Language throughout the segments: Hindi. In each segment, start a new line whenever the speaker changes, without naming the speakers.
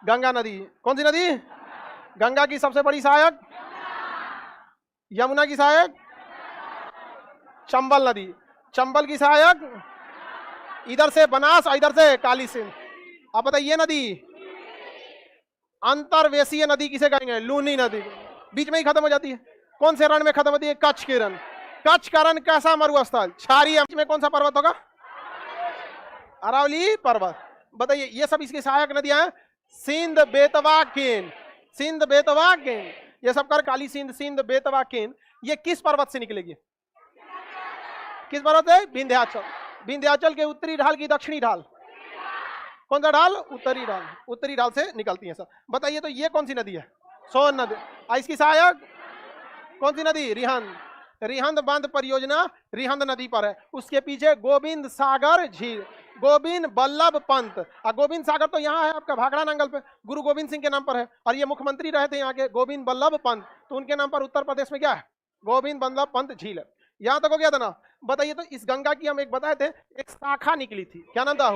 गंगा नदी। कौन सी नदी? गंगा की सबसे बड़ी सहायक? यमुना की सहायक? चंबल नदी। चंबल की सहायक? इधर से बनास और इधर से काली सिंध। अब बताइए नदी, अंतर्वेशीय नदी किसे कहेंगे? लूनी नदी। बीच में ही खत्म हो जाती है। कौन से रण में खत्म होती है? कच्छ के रण। कच्छ का रण कैसा मरुस्थल? क्षारीय में कौन सा पर्वत होगा? अरावली पर्वत। बताइए ये सब इसकी सहायक नदियां हैं। सिंध, बेतवा, केन। सिंध, बेतवा, केन, ये सब कर काली सिंध, सिंध, बेतवा, केन। ये किस पर्वत से निकलेगी? किस पर्वत है? विंध्याचल। विंध्याचल के उत्तरी ढाल की दक्षिणी ढाल? कौन सा ढाल? उत्तरी ढाल। उत्तरी ढाल से निकलती है सब। बताइए तो ये कौन सी नदी है? सोन नदी। इसकी सहायक कौन सी नदी? रिहंद। रिहंद बांध परियोजना रिहंद नदी पर है। उसके पीछे गोविंद सागर झील, गोविंद बल्लभ पंत। और गोविंद सागर तो यहाँ है आपका भाखड़ा नंगल पे, गुरु गोविंद सिंह के नाम पर है। और ये मुख्यमंत्री रहे थे यहाँ के, गोविंद बल्लभ पंत, तो उनके नाम पर उत्तर प्रदेश में क्या है? गोविंद बल्लभ पंत झील है। यहाँ तक हो गया था ना। बताइए तो इस गंगा की हम एक बताए थे, एक शाखा निकली थी, क्या नाम था?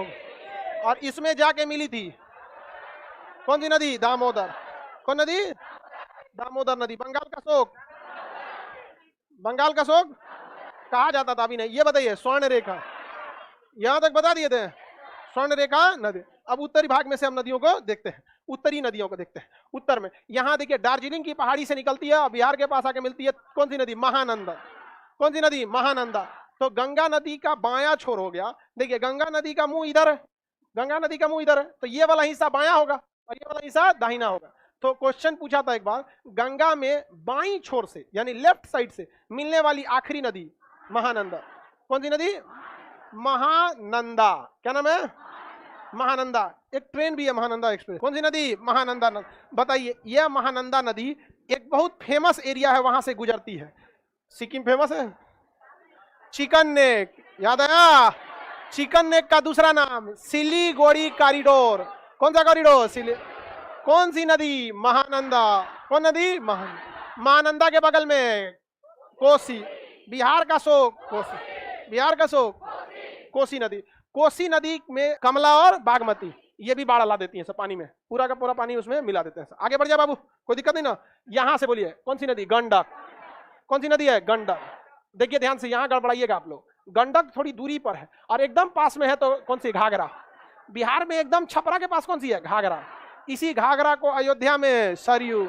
और इसमें जाके मिली थी कौन सी नदी? दामोदर। कौन नदी? दामोदर नदी। बंगाल का शोक, बंगाल का शोक कहा जाता था, अभी नहीं। ये बताइए स्वर्ण रेखा, यहां तक बता दिए थे, स्वर्ण रेखा नदी। अब उत्तरी भाग में से हम नदियों को देखते हैं, उत्तरी नदियों को देखते हैं। उत्तर में यहां देखिए दार्जिलिंग की पहाड़ी से निकलती है और बिहार के पास आके मिलती है कौन सी नदी? महानंदा। कौन सी नदी? महानंदा। तो गंगा नदी का बायां छोर हो गया। देखिए गंगा नदी का मुंह इधर है, गंगा नदी का मुंह इधर है, तो ये वाला हिस्सा बायां होगा और ये वाला हिस्सा दाहिना होगा। तो क्वेश्चन पूछा था एक बार, गंगा में बाईं छोर से यानी लेफ्ट साइड से मिलने वाली आखिरी नदी महानंदा। कौन सी नदी? महानंदा। क्या नाम है? महानंदा। एक ट्रेन भी है महानंदा एक्सप्रेस। कौन सी नदी? महानंदा नदी। बताइए यह महानंदा नदी एक बहुत फेमस एरिया है, वहां से गुजरती है। सिक्किम फेमस है चिकन नेक, याद आया? चिकन नेक का दूसरा नाम सिलीगुड़ी कॉरिडोर। कौन सा कॉरिडोर? कौन सी नदी? महानंदा। कौन नदी? महानंदा के बगल में कोसी, बिहार का शोक कोसी, बिहार का शोक कोसी नदी। कोसी नदी में कमला और बागमती ये भी बाढ़ ला देती है सब पानी में, पूरा का पूरा पानी उसमें मिला देते हैं। आगे बढ़ जाए बाबू, कोई दिक्कत नहीं ना। यहां से बोलिए कौन सी नदी? गंडक। कौन सी नदी है? गंडक। देखिए ध्यान से, यहां गड़बड़ाइएगा आप लोग। गंडक थोड़ी दूरी पर है और एकदम पास में है तो कौन सी? घाघरा। बिहार में एकदम छपरा के पास कौन सी है? घाघरा। इसी घाघरा को अयोध्या में सरयू,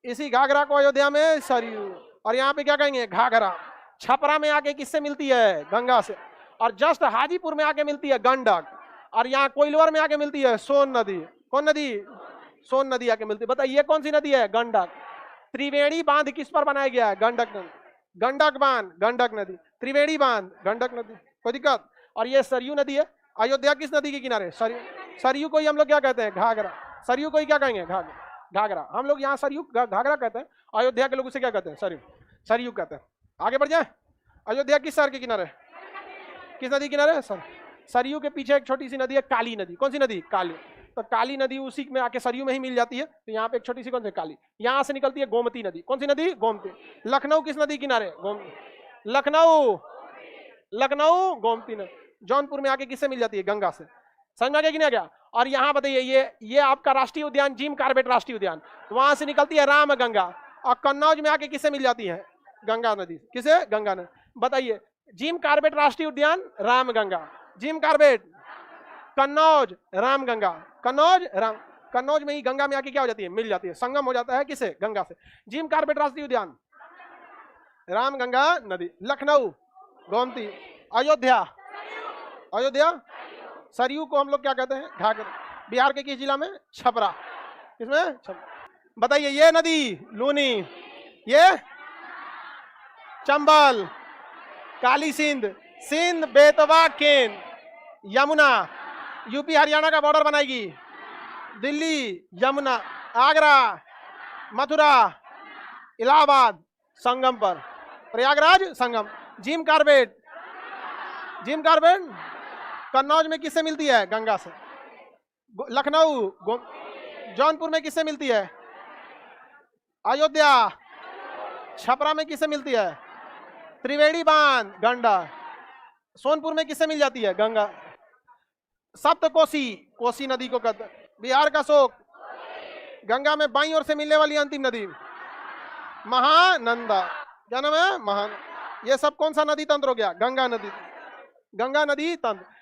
इसी घाघरा को अयोध्या में सरयू, और यहाँ पे क्या कहेंगे? घाघरा। छपरा में आके किससे मिलती है? गंगा से। और जस्ट हाजीपुर में आके मिलती है गंडक, और यहाँ कोइलवर में आके मिलती है सोन नदी। कौन नदी? सोन नदी आके मिलती है। बताइए कौन सी नदी है? गंडक। त्रिवेणी बांध किस पर बनाया गया है? गंडक नदी। गंडक बांध गंडक नदी, त्रिवेणी बांध गंडक नदी। कोई दिक्कत? और ये सरयू नदी है। अयोध्या किस नदी के किनारे? सरयू। सरयू को ही हम लोग क्या कहते हैं? घाघरा। सरयू को ही क्या कहेंगे? घाघरा। हम लोग यहाँ सरयू घाघरा कहते हैं, अयोध्या के लोग उसे क्या कहते हैं? सरयू। सरयू कहते हैं। आगे बढ़ जाए। अयोध्या किस शहर के किनारे? किस नदी किनारे? सरयू के पीछे एक छोटी सी नदी है काली नदी। कौन सी नदी? काली। तो काली नदी उसी में आके सरयू में ही मिल जाती है। तो यहाँ पे एक छोटी सी कौन सी? काली। यहाँ से निकलती है गोमती नदी। कौन सी नदी? गोमती। लखनऊ किस नदी किनारे? गोमती। लखनऊ, लखनऊ गोमती नदी। जौनपुर में आके किससे मिल जाती है? गंगा से। समझ में आ गया कि नहीं आ गया? और यहाँ बताइए ये आपका राष्ट्रीय उद्यान जिम कार्बेट राष्ट्रीय उद्यान, वहां से निकलती है राम गंगा, और कन्नौज में आके किससे मिल जाती है? गंगा नदी। किसे? गंगा नदी। बताइए जिम कार्बेट राष्ट्रीय उद्यान राम गंगा, जिम कार्बेट कन्नौज राम गंगा, कन्नौज राम, कन्नौज में ही गंगा में आके क्या हो जाती है? मिल जाती है, संगम हो जाता है किसे? गंगा से। जिम कार्बेट राष्ट्रीय उद्यान राम गंगा नदी। लखनऊ गोमती। अयोध्या, अयोध्या सरयू को हम लोग क्या कहते हैं? घाघरा। बिहार के किस जिला में? छपरा। किसमें? छपरा। बताइए ये नदी लूनी, ये चंबल, काली सिंध, सिंध, बेतवा, केन, यमुना, यूपी हरियाणा का बॉर्डर बनाएगी, दिल्ली, यमुना, आगरा, मथुरा, इलाहाबाद, संगम पर, Prayagraj Sangam. Jim Corbett, Jim Corbett Kannauj में किससे मिलती है? गंगा से। लखनऊ, जौनपुर में किससे मिलती है? अयोध्या। छपरा में किससे मिलती है? त्रिवेणी बांध गंडा। सोनपुर में किससे मिल जाती है? गंगा। सप्तकोसी, कोसी नदी को कहते हैं। बिहार का शोक गंगा में बाईं ओर से मिलने वाली अंतिम नदी महानंदा। क्या नाम है? महान। ये सब कौन सा नदी तंत्र हो गया? गंगा नदी। गंगा नदी तंत्र।